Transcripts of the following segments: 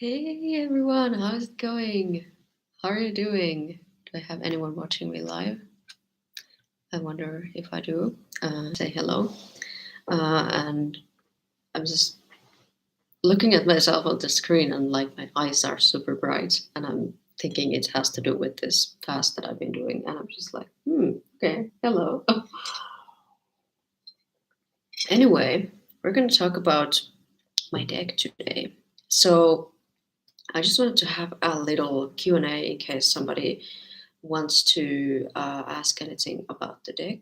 Hey everyone, how's it going? How are you doing? Do I have anyone watching me live? I wonder if I do. Say hello. And I'm just looking at myself on the screen and like my eyes are super bright and I'm thinking it has to do with this fast that I've been doing. And I'm just like, okay, hello. Anyway, we're going to talk about my deck today. So I just wanted to have a little Q&A in case somebody wants to ask anything about the deck.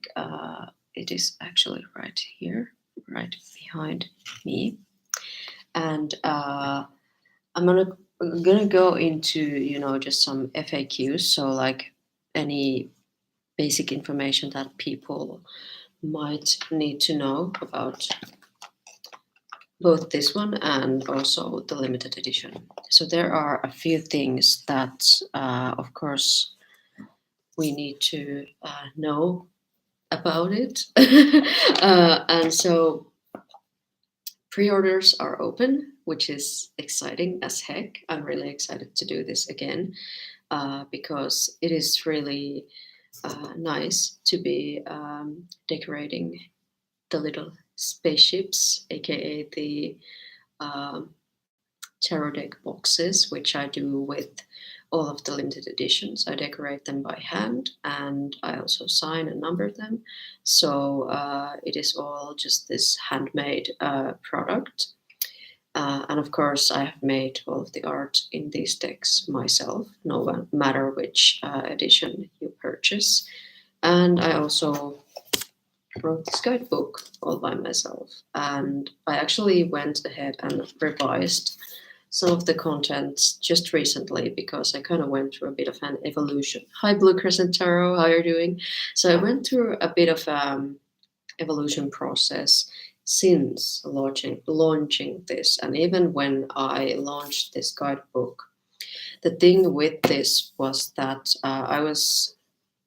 It is actually right here, right behind me. And I'm gonna go into, just some FAQs. So like any basic information that people might need to know about both this one and also the limited edition. So there are a few things that, of course, we need to know about it. And so pre-orders are open, which is exciting as heck. I'm really excited to do this again because it is really nice to be decorating the little spaceships, aka the tarot deck boxes, which I do with all of the limited editions. I decorate them by hand and I also sign and number them. So it is all just this handmade product. And of course, I have made all of the art in these decks myself, no matter which edition you purchase. And I also wrote this guidebook all by myself. And I actually went ahead and revised some of the contents just recently because I kind of went through a bit of an evolution. Hi, Blue Crescent Tarot, how are you doing? So I went through a bit of evolution process since launching this, and even when I launched this guidebook, the thing with this was that I was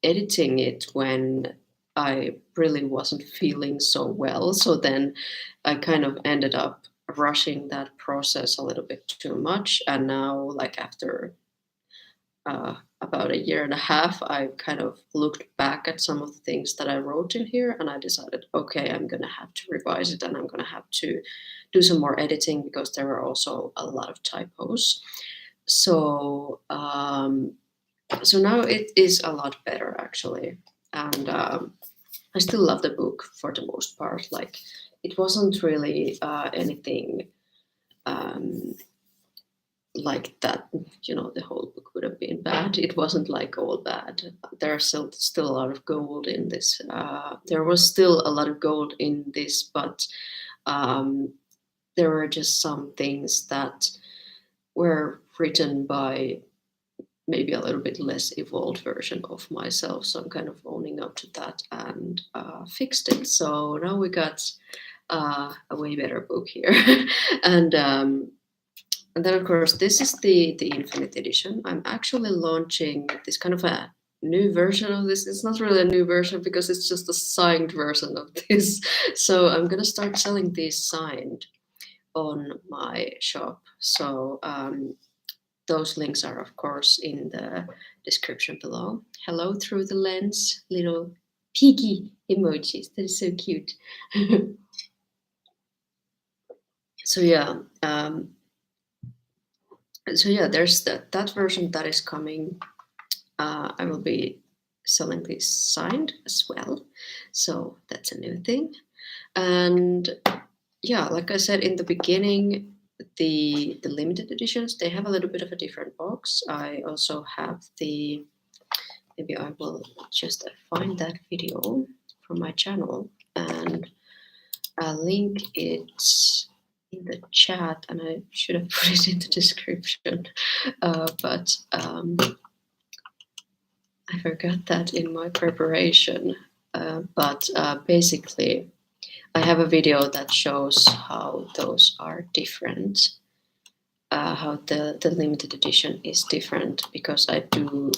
editing it when I really wasn't feeling so well. So then I kind of ended up rushing that process a little bit too much. And now, like after about a year and a half, I kind of looked back at some of the things that I wrote in here and I decided, okay, I'm going to have to revise it and I'm going to have to do some more editing because there were also a lot of typos. So, so now it is a lot better actually. And I still love the book for the most part. Like it wasn't really anything like that, the whole book would have been bad. It wasn't like all bad. There's still a lot of gold in this. There was still a lot of gold in this, but there were just some things that were written by maybe a little bit less evolved version of myself. So I'm kind of owning up to that and fixed it. So now we got a way better book here. And then, of course, this is the Infinite Edition. I'm actually launching this kind of a new version of this. It's not really a new version because it's just a signed version of this. So I'm going to start selling these signed on my shop. So those links are, of course, in the description below. Hello through the lens, little piggy emojis. That is so cute. So yeah. There's that version that is coming. I will be selling these signed as well. So that's a new thing. And yeah, like I said in the beginning, the limited editions, they have a little bit of a different box. I also have maybe I will just find that video from my channel and link it in the chat, and I should have put it in the description, but I forgot that in my preparation. But basically, I have a video that shows how those are different, how the limited edition is different, because I do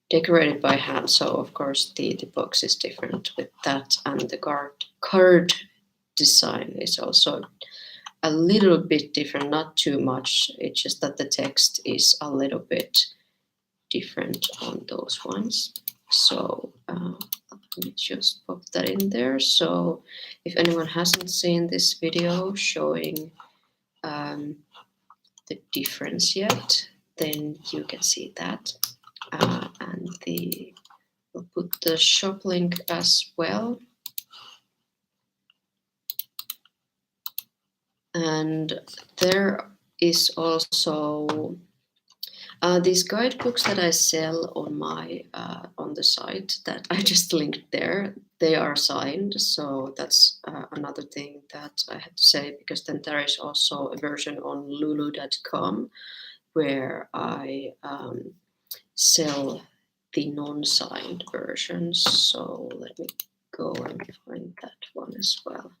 decorate it by hand. So of course the box is different with that, and the card design is also a little bit different, not too much. It's just that the text is a little bit different on those ones. So let me just pop that in there. So if anyone hasn't seen this video showing the difference yet, then you can see that. And we'll put the shop link as well. And there is also these guidebooks that I sell on my on the site that I just linked there. They are signed, so that's another thing that I had to say, because then there is also a version on lulu.com where I sell the non-signed versions. So let me go and find that one as well.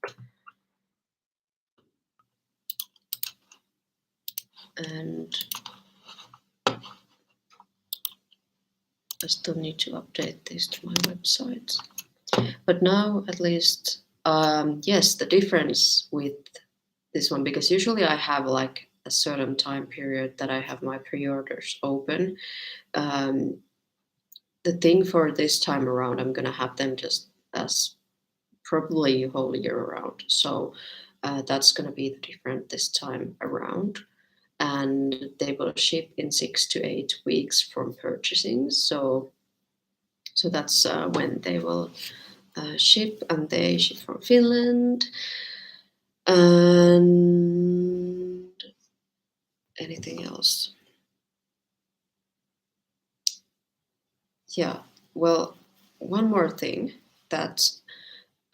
And I still need to update this to my website. But now at least, yes, the difference with this one, because usually I have like a certain time period that I have my pre-orders open. The thing for this time around, I'm going to have them just as probably whole year around. So that's going to be the different this time around. And they will ship in 6 to 8 weeks from purchasing. So that's when they will ship, and they ship from Finland. And anything else? Yeah, well, one more thing that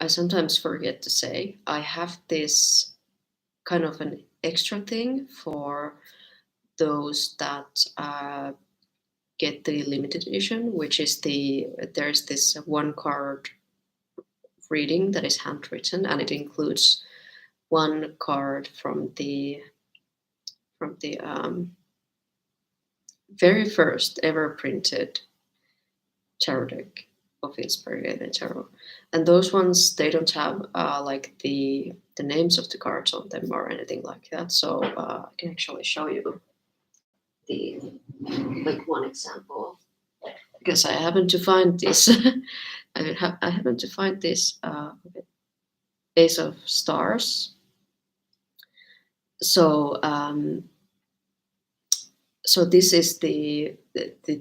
I sometimes forget to say. I have this kind of an extra thing for those that get the limited edition, which is there's this one card reading that is handwritten, and it includes one card from the very first ever printed tarot deck of Inspired Tarot. And those ones, they don't have like the names of the cards on them or anything like that. So I can actually show you the like one example, because I happened to find this. I happened to find this Ace of Stars. So so this is the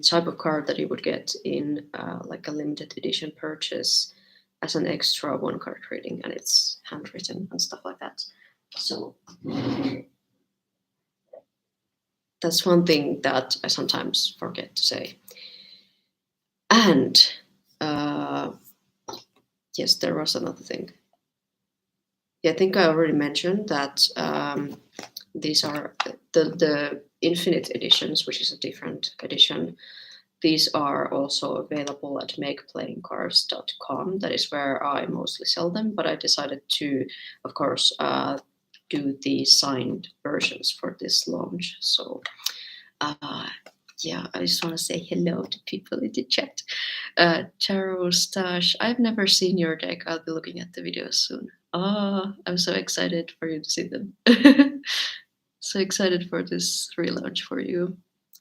type of card that you would get in like a limited edition purchase as an extra one card reading, and it's handwritten and stuff like that. So that's one thing that I sometimes forget to say. And yes, there was another thing. Yeah, I think I already mentioned that these are the Infinite editions, which is a different edition. These are also available at makeplayingcards.com. That is where I mostly sell them, but I decided to, of course, do the signed versions for this launch. So yeah, I just want to say hello to people in the chat. Tarot Stash, I've never seen your deck. I'll be looking at the videos soon. Oh, I'm so excited for you to see them. So excited for this relaunch for you.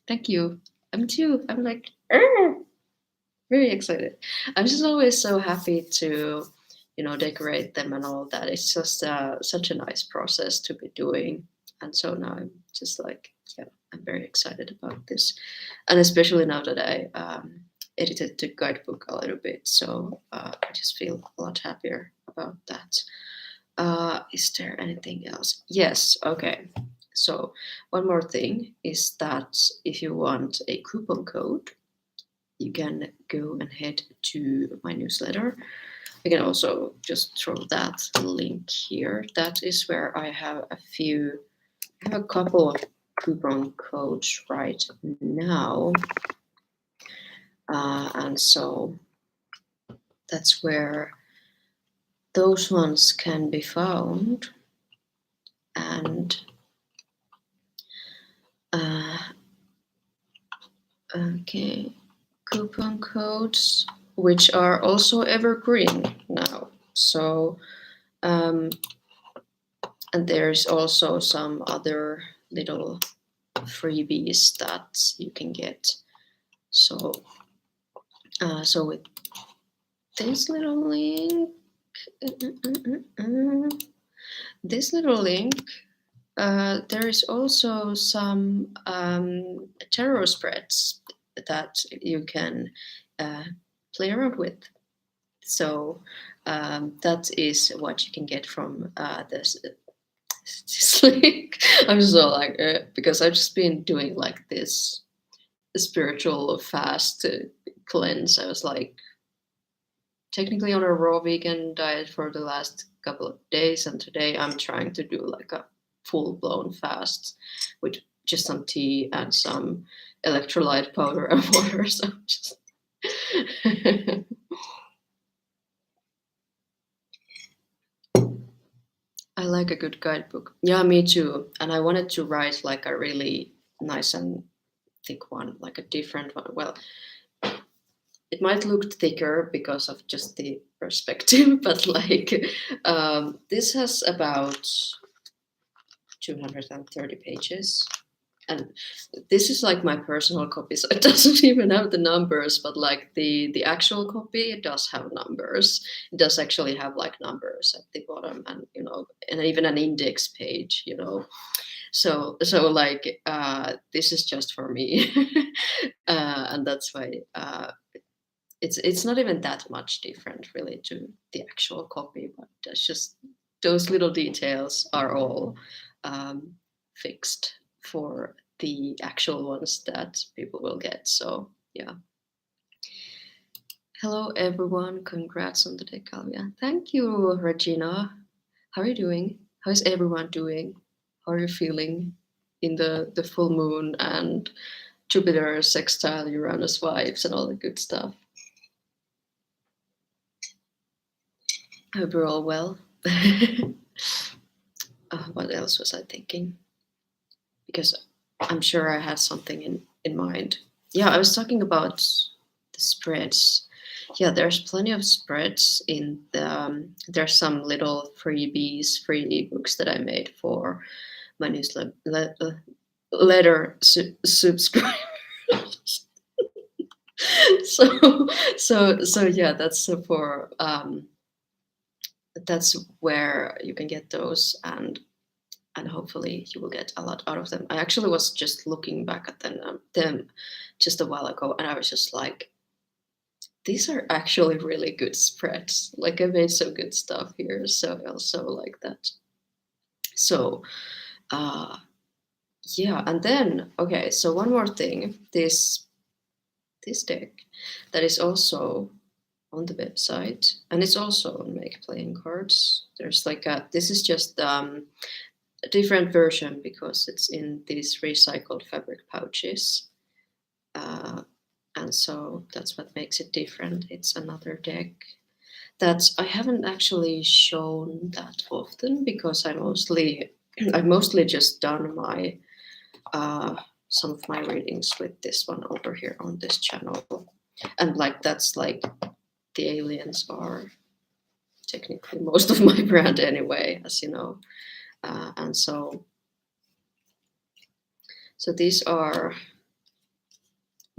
Thank you. I'm too. I'm like very excited. I'm just always so happy to, decorate them and all that. It's just such a nice process to be doing. And so now I'm just like, yeah, I'm very excited about this. And especially now that I edited the guidebook a little bit. So I just feel a lot happier about that. Is there anything else? Yes, okay. So one more thing is that if you want a coupon code, you can go and head to my newsletter. I can also just throw that link here. That is where I have a couple of coupon codes right now. And so that's where those ones can be found. And okay, coupon codes, which are also evergreen now. So And there's also some other little freebies that you can get. So, so with this little link, this little link, there is also some tarot spreads that you can play around with. So that is what you can get from this link. I'm so like because I've just been doing like this spiritual fast cleanse. I was like technically on a raw vegan diet for the last couple of days, and today I'm trying to do like a full-blown fast with just some tea and some electrolyte powder and water. So just I like a good guidebook. Yeah, me too. And I wanted to write like a really nice and thick one, like a different one. Well, it might look thicker because of just the perspective, but like this has about 230 pages. And this is like my personal copy, so it doesn't even have the numbers, but like the actual copy, it does have numbers. It does actually have like numbers at the bottom, and and even an index page, So like this is just for me, and that's why it's not even that much different really to the actual copy, but it's just those little details are all fixed for the actual ones that people will get. So yeah. Hello everyone, congrats on the deck, Calvia. Thank you, Regina. How are you doing? How is everyone doing? How are you feeling in the full moon and Jupiter sextile Uranus vibes and all the good stuff? I hope you're all well. What else was I thinking? Because I'm sure I had something in mind. Yeah, I was talking about the spreads. Yeah, there's plenty of spreads in the. There's some little freebies, free ebooks that I made for my newsletter subscribers. so yeah, that's for that's where you can get those, and hopefully you will get a lot out of them. I actually was just looking back at them just a while ago, and I was just like, these are actually really good spreads. Like I made some good stuff here, so I also like that. So yeah, and then okay, so one more thing, this deck that is also on the website, and it's also on Make Playing Cards. There's like this is just a different version because it's in these recycled fabric pouches, and so that's what makes it different. It's another deck that I haven't actually shown that often because I've mostly just done my some of my readings with this one over here on this channel, and like that's like the aliens are technically most of my brand anyway, as you know. And so these are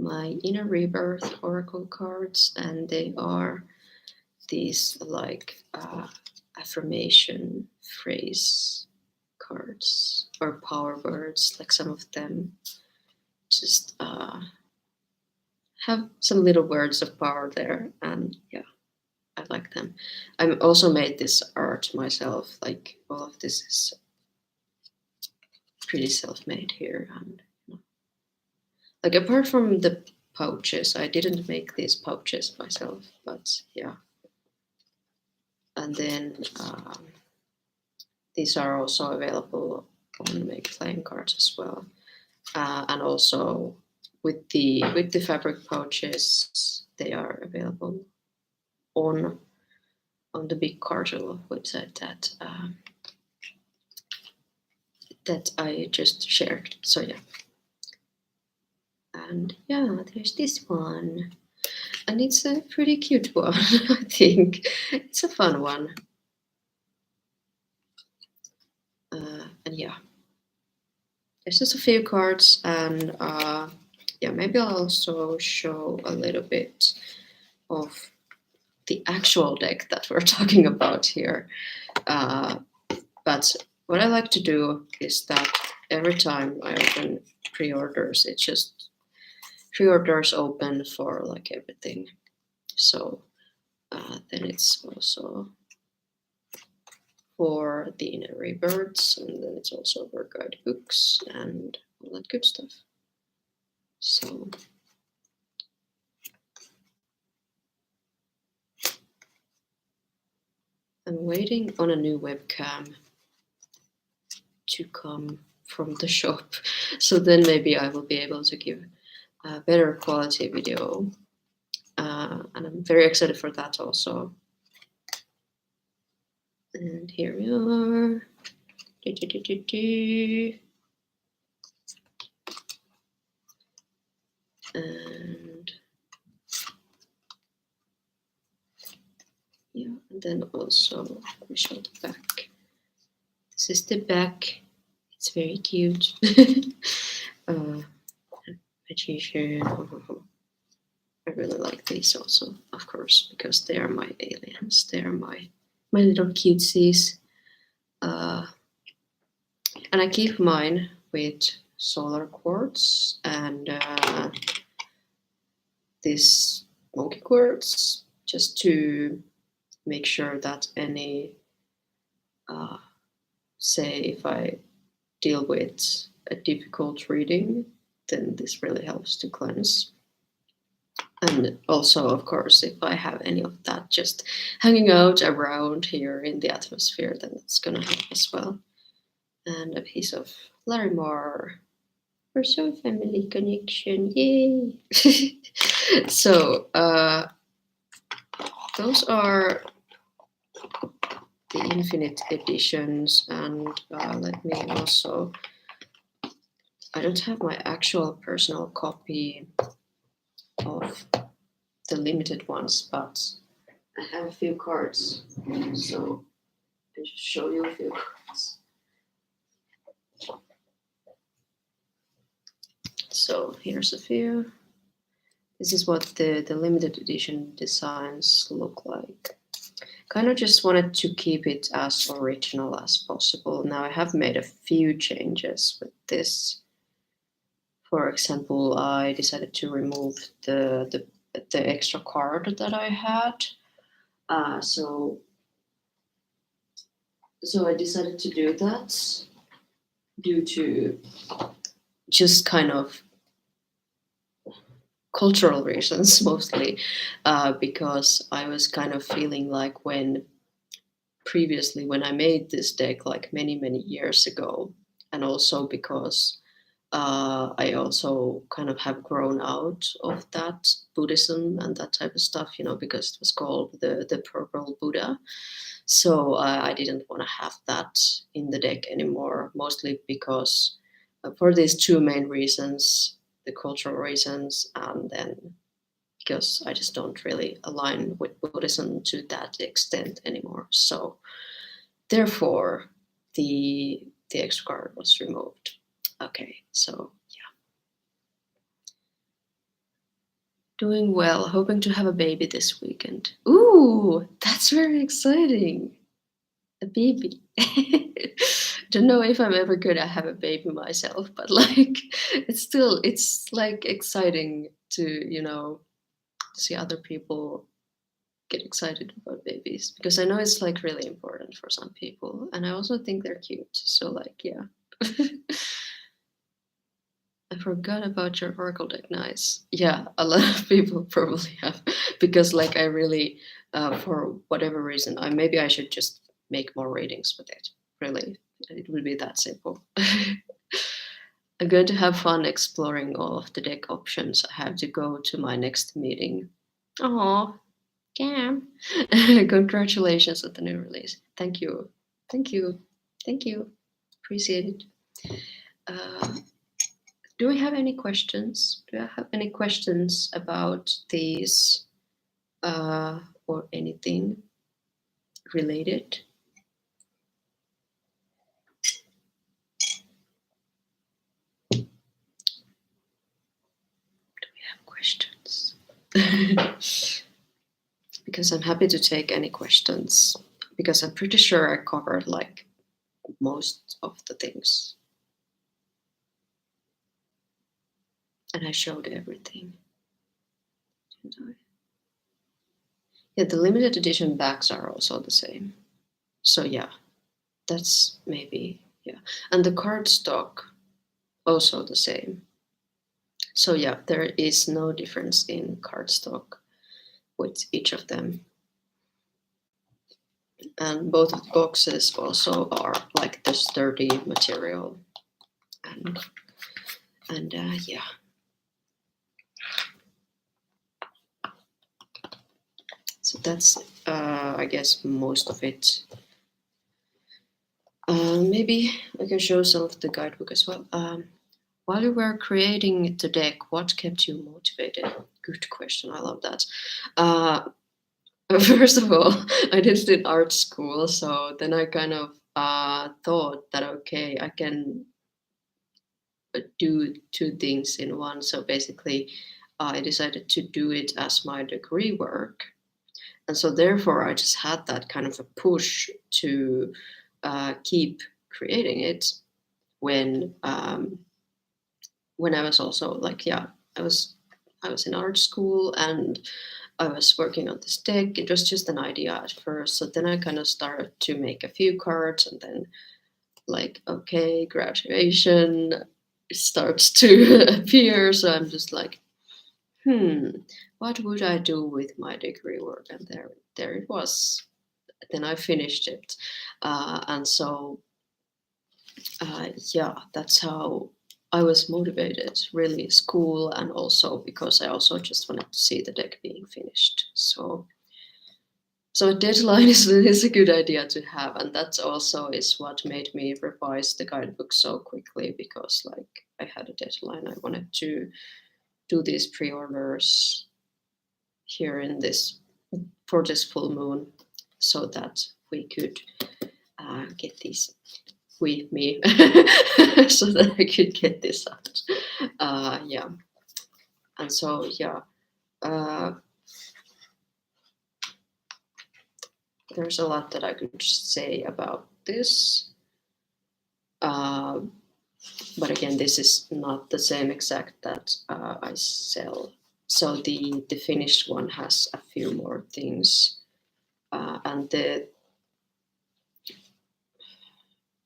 my inner rebirth oracle cards, and they are these like affirmation phrase cards or power words. Like some of them just have some little words of power there, and yeah, I like them. I also made this art myself. Like all of this is pretty self-made here, and like apart from the pouches, I didn't make these pouches myself, but yeah. And then these are also available on Make Playing Cards as well, and also with the fabric pouches, they are available on the Big Cartel website that I just shared. So yeah. And yeah, there's this one. And it's a pretty cute one, I think. It's a fun one. yeah, there's just a few cards, and yeah, maybe I'll also show a little bit of the actual deck that we're talking about here. But what I like to do is that every time I open pre-orders, it's just pre-orders open for like everything. So then it's also for the inner rebirths, and then it's also for guidebooks and all that good stuff. So I'm waiting on a new webcam to come from the shop, so then maybe I will be able to give a better quality video, and I'm very excited for that also. And here we are. And yeah, and then also we show the back. This is the back. It's very cute. Magician. I really like these also, of course, because they are my aliens. They are my little cutesies. And I keep mine with solar quartz and this smoky quartz, just to make sure that any, say, if I deal with a difficult reading, then this really helps to cleanse. And also, of course, if I have any of that just hanging out around here in the atmosphere, then it's gonna help as well. And a piece of Larimar for some family connection, yay! So those are the infinite editions, and let me also, I don't have my actual personal copy of the limited ones, but I have a few cards, so I'll just show you a few cards. So here's a few. This is what the limited edition designs look like. Kind of just wanted to keep it as original as possible. Now I have made a few changes with this. For example, I decided to remove the extra card that I had. So I decided to do that due to just kind of cultural reasons mostly, because I was kind of feeling like when I made this deck like many years ago, and also because I also kind of have grown out of that Buddhism and that type of stuff, because it was called the Purple Buddha. So I didn't want to have that in the deck anymore, mostly because for these two main reasons, the cultural reasons, and then because I just don't really align with Buddhism to that extent anymore. So therefore, the extra card was removed. Okay, so yeah. Doing well, hoping to have a baby this weekend. Ooh, that's very exciting. A baby. Don't know if I'm ever gonna have a baby myself, but like it's like exciting to see other people get excited about babies, because I know it's like really important for some people, and I also think they're cute. So like, yeah. I forgot about your Oracle deck. Nice. Yeah, a lot of people probably have, because like I really, for whatever reason, maybe I should just make more readings with it. Really, it would be that simple. I'm going to have fun exploring all of the deck options. I have to go to my next meeting. Oh, Cam. Congratulations on the new release. Thank you. Thank you. Thank you. Appreciate it. Do we have any questions? Do I have any questions about these or anything related? have questions? Because I'm happy to take any questions, because I'm pretty sure I covered like most of the things. And I showed everything. Yeah, the limited edition backs are also the same. So yeah, that's maybe, yeah. And the cardstock, also the same. So yeah, there is no difference in cardstock with each of them. And both of the boxes also are like the sturdy material. And yeah. So that's, I guess, most of it. Maybe I can show some of the guidebook as well. While you were creating the deck, what kept you motivated? Good question. I love that. First of all, I did it in art school, so then I kind of thought that, okay, I can do two things in one. So basically, I decided to do it as my degree work. And so therefore, I just had that kind of a push to keep creating it when I was also like, yeah, I was in art school and I was working on this deck. It was just an idea at first. So then I kind of started to make a few cards, and then like, okay, graduation starts to appear. So I'm just like, what would I do with my degree work? And there it was. Then I finished it. And so, yeah, that's how I was motivated, really, school, and also because I also just wanted to see the deck being finished. So a deadline is a good idea to have, and that also is what made me revise the guidebook so quickly, because like I had a deadline. I wanted to do these pre-orders here in this for this full moon, so that we could get these with me, so that I could get this out. Yeah, and so yeah. There's a lot that I could say about this. But again, this is not the same exact that I sell. So the finished one has a few more things. And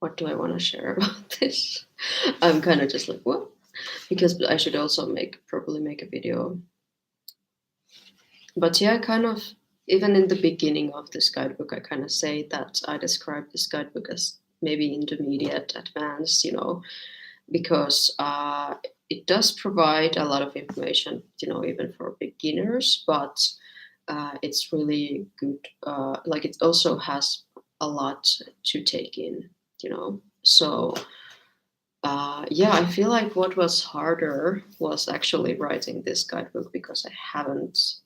what do I want to share about this? I'm kind of just like, what? Because I should also probably make a video. But yeah, kind of, even in the beginning of this guidebook, I kind of say that I describe this guidebook as maybe intermediate, advanced, because it does provide a lot of information, even for beginners, but it's really good. Like it also has a lot to take in, So yeah, I feel like what was harder was actually writing this guidebook, because I haven't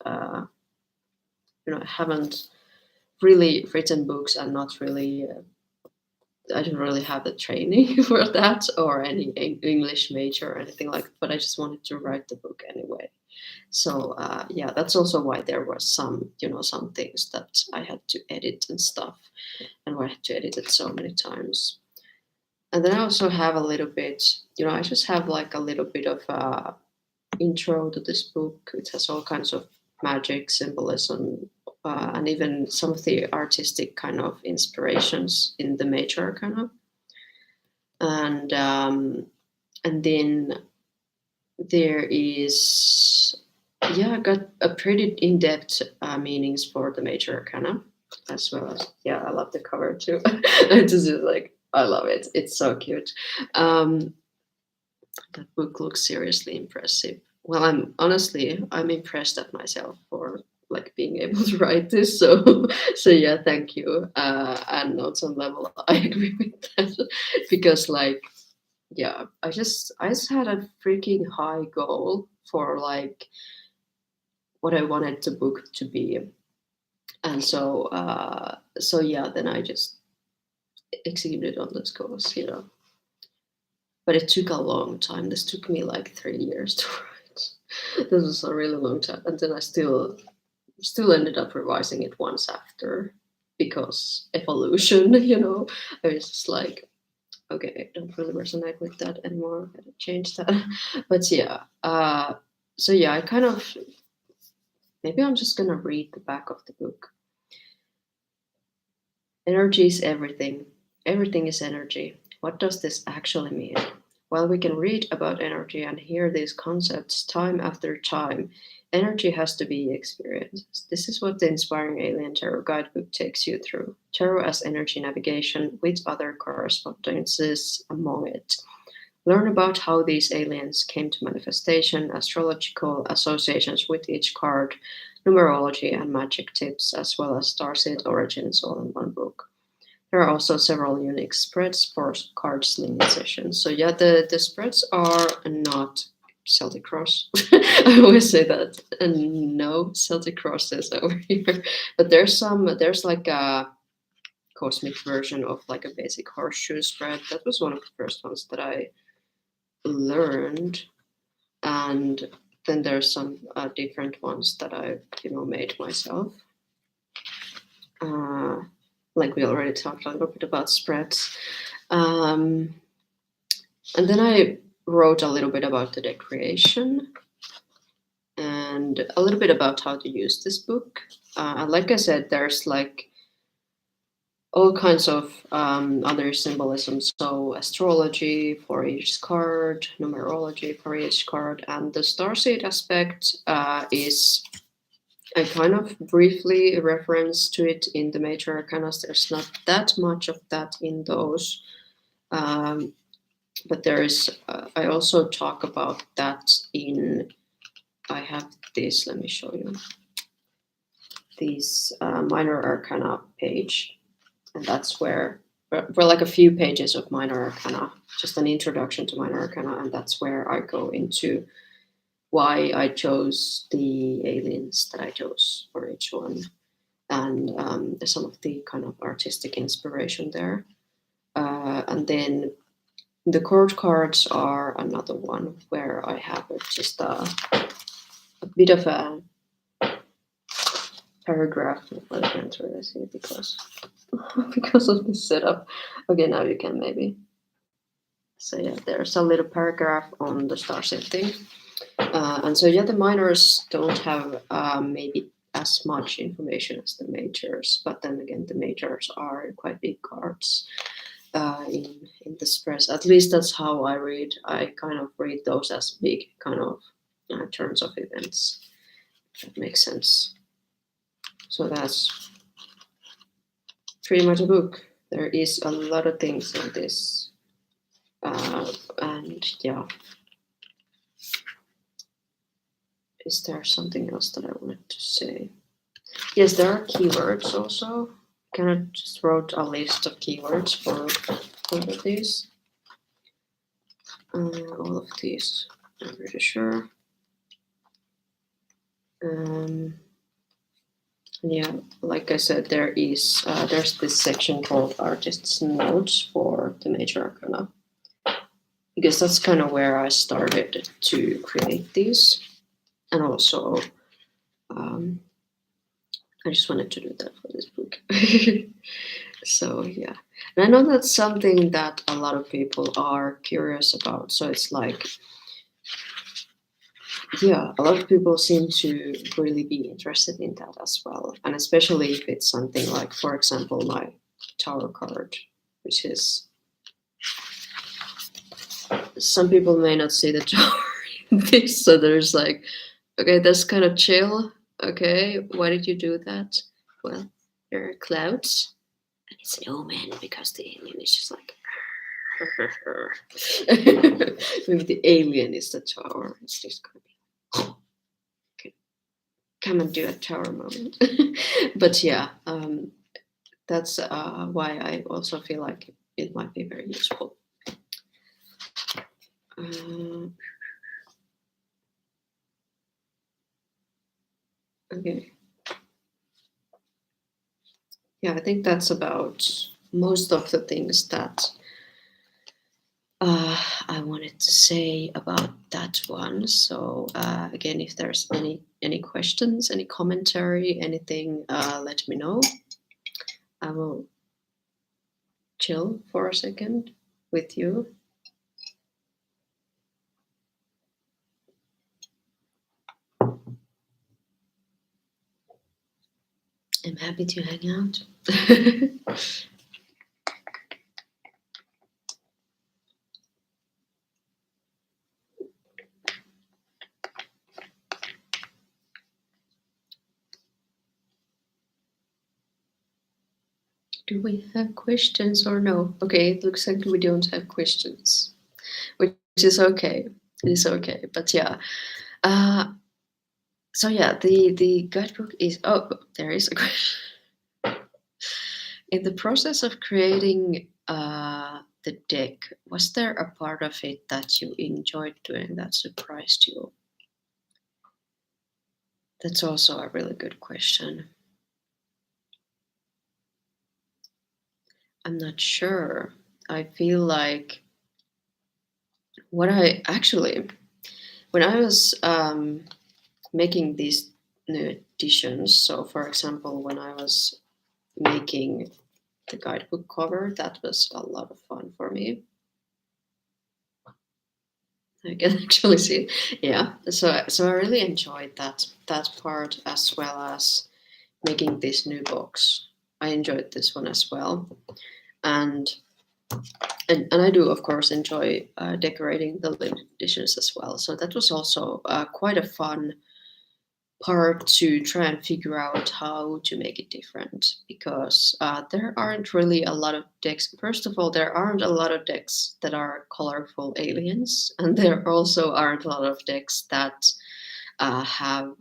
really written books, and not really I didn't really have the training for that, or any English major or anything like that, but I just wanted to write the book anyway. So yeah, that's also why there were some things that I had to edit and stuff, and I had to edit it so many times. And then I also have a little bit, I just have like a little bit of intro to this book. It has all kinds of magic, symbolism, and even some of the artistic kind of inspirations in the major kind of. And then there is, yeah, I got a pretty in-depth meanings for the major arcana, as well as, yeah, I love the cover too. It's just like, I love it. It's so cute. That book looks seriously impressive. Well, I'm impressed at myself for like being able to write this. So yeah, thank you. And on some level, I agree with that, because like, yeah, I just had a freaking high goal for like what I wanted the book to be, and so yeah, then I just executed on those goals, But it took a long time. This took me like 3 years to write. This was a really long time, and then I still ended up revising it once after, because evolution, I was just like, okay, I don't really resonate with that anymore. I gotta change that. But yeah, so yeah, I kind of, maybe I'm just gonna read the back of the book. Energy is everything. Everything is energy. What does this actually mean? While we can read about energy and hear these concepts time after time, energy has to be experienced. This is what the inspiring Alien Tarot guidebook takes you through. Tarot as energy navigation with other correspondences among it. Learn about how these aliens came to manifestation, astrological associations with each card, numerology and magic tips, as well as starseed origins all in one book. There are also several unique spreads for card slinging sessions. So yeah, the spreads are not Celtic Cross. I always say that, and no Celtic Crosses over here. But there's like a cosmic version of like a basic horseshoe spread. That was one of the first ones that I learned, and then there's some different ones that I made myself. Like we already talked a little bit about spreads, and then I wrote a little bit about the deck creation and a little bit about how to use this book. And like I said, there's like all kinds of other symbolisms. So astrology for each card, numerology for each card, and the starseed aspect is, I kind of briefly reference to it in the major arcanas. There's not that much of that in those, but there is. I also talk about that in. I have this. Let me show you. This minor arcana page, and that's where for like a few pages of minor arcana, just an introduction to minor arcana, and that's where I go into why I chose the aliens that I chose for each one, and some of the kind of artistic inspiration there. And then the court cards are another one where I have just a bit of a paragraph. I can't really see it because of this setup. Okay, now you can maybe. So yeah, there's a little paragraph on the starseed thing. And so yeah, the minors don't have maybe as much information as the majors, but then again, the majors are quite big cards in the spreads. At least that's how I read. I kind of read those as big kind of turns of events. If that makes sense. So that's pretty much a book. There is a lot of things in this, and yeah. Is there something else that I wanted to say? Yes, there are keywords also. Kind of just wrote a list of keywords for all of these. All of these, I'm pretty sure. Yeah, like I said, there's this section called Artist's Notes for the major arcana, because that's kind of where I started to create these, and also I just wanted to do that for this book. So yeah, and I know that's something that a lot of people are curious about. So it's like, yeah, a lot of people seem to really be interested in that as well, and especially if it's something like, for example, my Tower card, which is, some people may not see the tower in this, so there's like, okay, that's kind of chill. Okay, why did you do that? Well, there are clouds, and it's an omen because the alien is just like, maybe the alien is the tower. It's just gonna be, okay, come and do a tower moment. But yeah, that's why I also feel like it might be very useful. Okay. Yeah, I think that's about most of the things that I wanted to say about that one. So again, if there's any questions, any commentary, anything, let me know. I will chill for a second with you. I'm happy to hang out. Do we have questions or no? Okay, it looks like we don't have questions, which is okay. It is okay. But yeah. So yeah, the guidebook is. Oh, there is a question. In the process of creating the deck, was there a part of it that you enjoyed doing that surprised you? That's also a really good question. I'm not sure. I feel like what I actually, when I was making these new editions, so for example, when I was making the guidebook cover, that was a lot of fun for me. I can actually see it. Yeah. So I really enjoyed that part as well as making this new box. I enjoyed this one as well, and and I do of course enjoy decorating the limited editions as well. So that was also quite a fun part to try and figure out how to make it different because there aren't really a lot of decks. First of all, there aren't a lot of decks that are colorful aliens, and there also aren't a lot of decks that have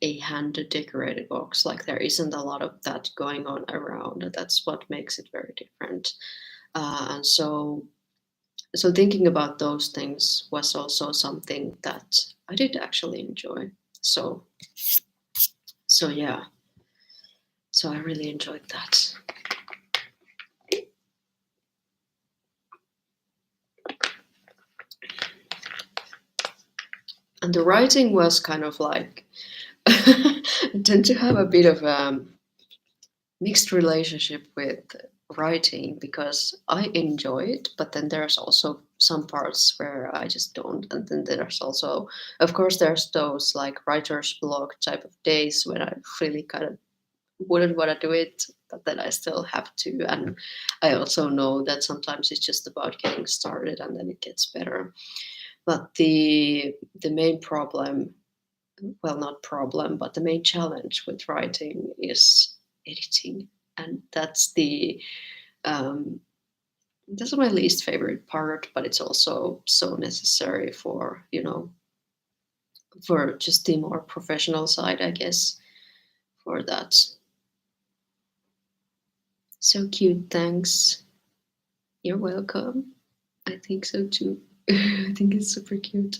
a hand decorated box. Like there isn't a lot of that going on around. That's what makes it very different. And so thinking about those things was also something that I did actually enjoy. So so yeah, so I really enjoyed that. And the writing was kind of like I tend to have a bit of a mixed relationship with writing because I enjoy it, but then there's also some parts where I just don't. And then there's also, of course, there's those like writer's block type of days when I really kind of wouldn't want to do it, but then I still have to. And I also know that sometimes it's just about getting started and then it gets better. But the main problem, well, not problem, but the main challenge with writing is editing, and um, that's my least favorite part. But it's also so necessary for for just the more professional side, I guess, for that. So cute, thanks. You're welcome. I think so too. I think it's super cute.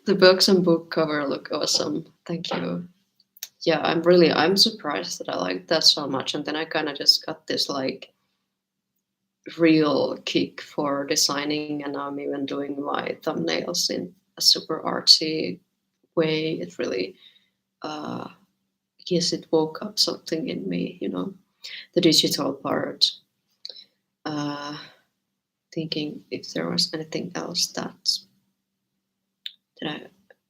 The books and book cover look awesome. Thank you. Yeah, I'm surprised that I liked that so much. And then I kind of just got this like real kick for designing, and now I'm even doing my thumbnails in a super artsy way. It really, I guess it woke up something in me, the digital part. Uh, Thinking if there was anything else that I,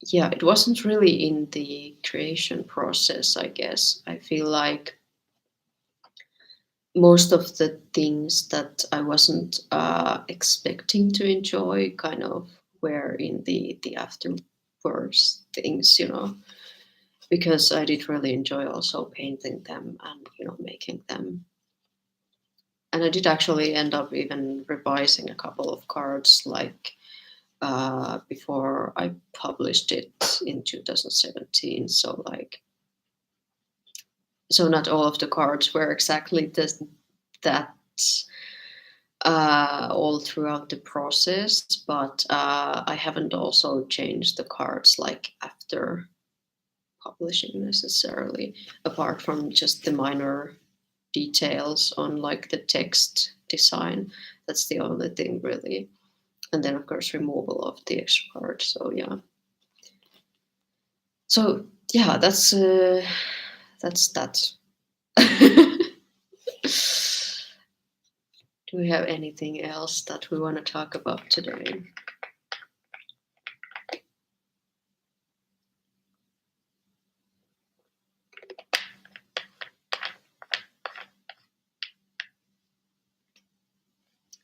yeah, it wasn't really in the creation process, I guess. I feel like most of the things that I wasn't expecting to enjoy kind of were in the afterwards things, because I did really enjoy also painting them and making them. And I did actually end up even revising a couple of cards, like before I published it in 2017. So not all of the cards were exactly that all throughout the process, but I haven't also changed the cards like after publishing necessarily, apart from just the minor details on like the text design. That's the only thing really. And then of course removal of the extra card. So yeah. So yeah, that's that. Do we have anything else that we want to talk about today?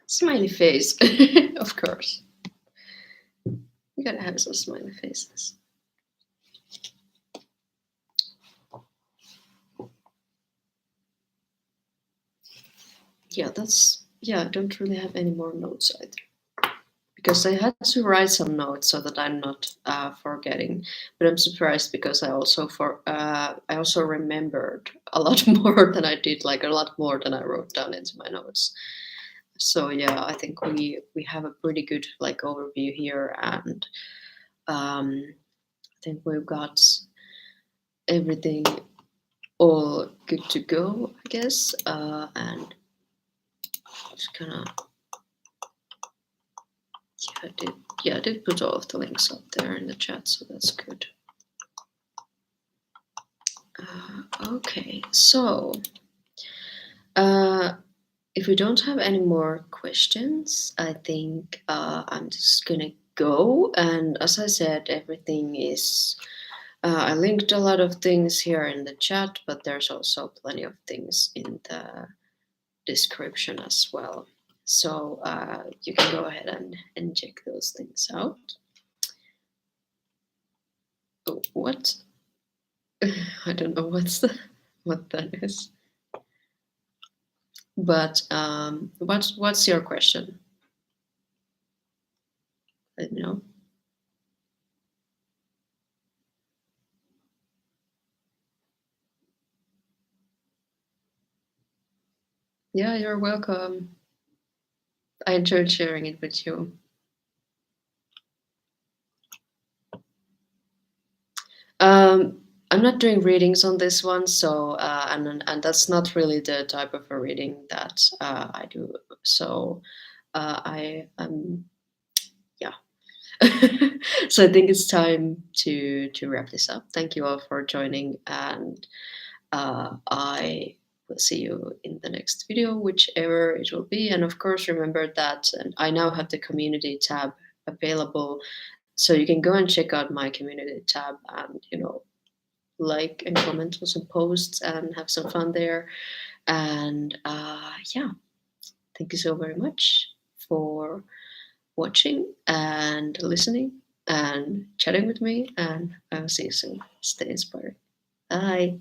Smiley face, of course. You gotta have some smiley faces. Yeah, I don't really have any more notes either. Because I had to write some notes so that I'm not forgetting. But I'm surprised because I also remembered a lot more than I did, like a lot more than I wrote down into my notes. So yeah, I think we have a pretty good like overview here, and I think we've got everything all good to go, I guess. And just gonna I did put all of the links up there in the chat, so that's good. Okay, so if we don't have any more questions, I think I'm just gonna go. And as I said, everything is. I linked a lot of things here in the chat, but there's also plenty of things in the description as well. So you can go ahead and check those things out. Oh, what? I don't know what that is. But what's your question? I don't know. Yeah, you're welcome. I enjoyed sharing it with you. I'm not doing readings on this one, so and that's not really the type of a reading that I do. So I yeah. So I think it's time to wrap this up. Thank you all for joining, and I will see you in the next video, whichever it will be. And of course, remember that I now have the community tab available, so you can go and check out my community tab and like and comment on some posts and have some fun there. And yeah, thank you so very much for watching and listening and chatting with me, and I'll see you soon. Stay inspired. Bye.